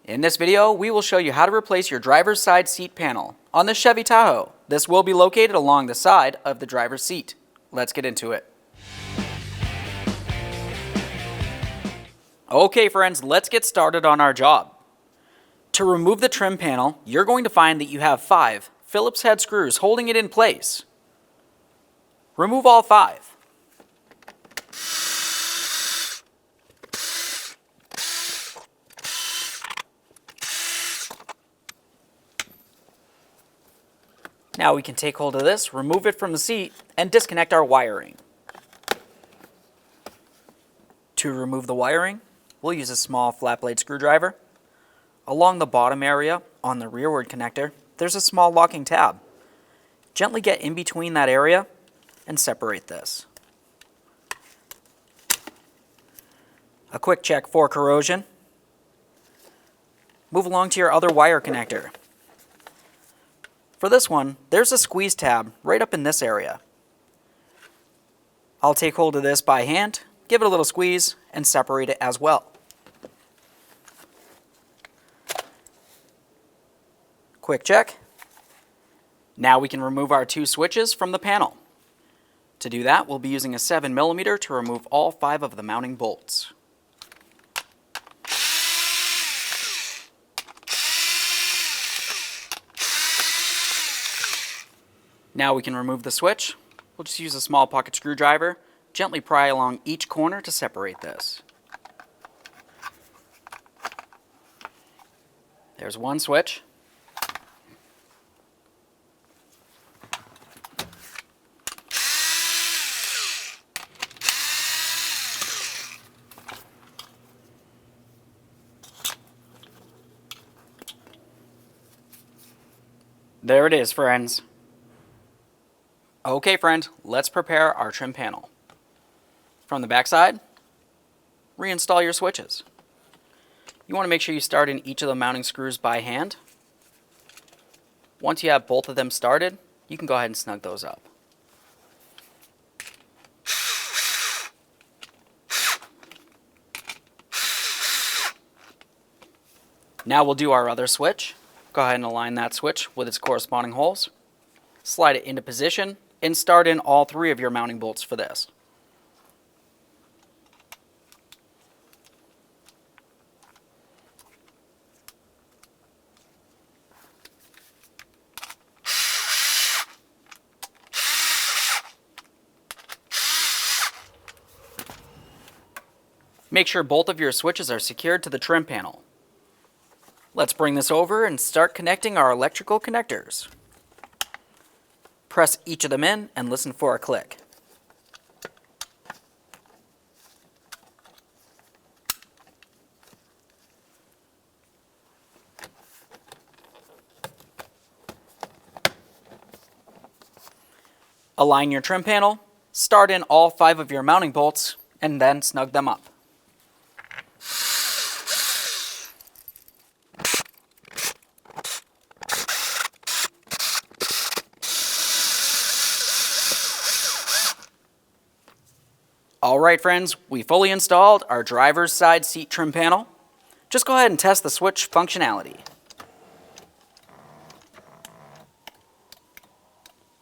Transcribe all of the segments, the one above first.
In this video, we will show you how to replace your driver's side seat panel on the Chevy Tahoe. This will be located along the side of the driver's seat. Let's get into it. Okay friends, let's get started on our job. To remove the trim panel, you're going to find that you have 5 Phillips head screws holding it in place. Remove all 5. Now we can take hold of this, remove it from the seat, and disconnect our wiring. To remove the wiring, we'll use a small flat blade screwdriver. Along the bottom area, on the rearward connector, there's a small locking tab. Gently get in between that area and separate this. A quick check for corrosion. Move along to your other wire connector. For this one, there's a squeeze tab right up in this area. I'll take hold of this by hand, give it a little squeeze, and separate it as well. Quick check. Now we can remove our 2 switches from the panel. To do that, we'll be using a 7mm to remove all 5 of the mounting bolts. Now we can remove the switch. We'll just use a small pocket screwdriver, gently pry along each corner to separate this. There's one switch. There it is, friends. Okay, friend, let's prepare our trim panel. From the back side, reinstall your switches. You want to make sure you start in each of the mounting screws by hand. Once you have both of them started, you can go ahead and snug those up. Now we'll do our other switch. Go ahead and align that switch with its corresponding holes. Slide it into position and start in all 3 of your mounting bolts for this. Make sure both of your switches are secured to the trim panel. Let's bring this over and start connecting our electrical connectors. Press each of them in and listen for a click. Align your trim panel, start in all 5 of your mounting bolts, and then snug them up. Alright friends, we fully installed our driver's side seat trim panel. Just go ahead and test the switch functionality.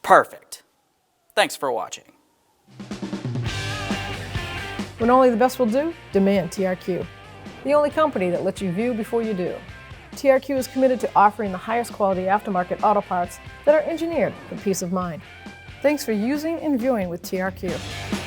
Perfect. Thanks for watching. When only the best will do, demand TRQ. The only company that lets you view before you do. TRQ is committed to offering the highest quality aftermarket auto parts that are engineered for peace of mind. Thanks for using and viewing with TRQ.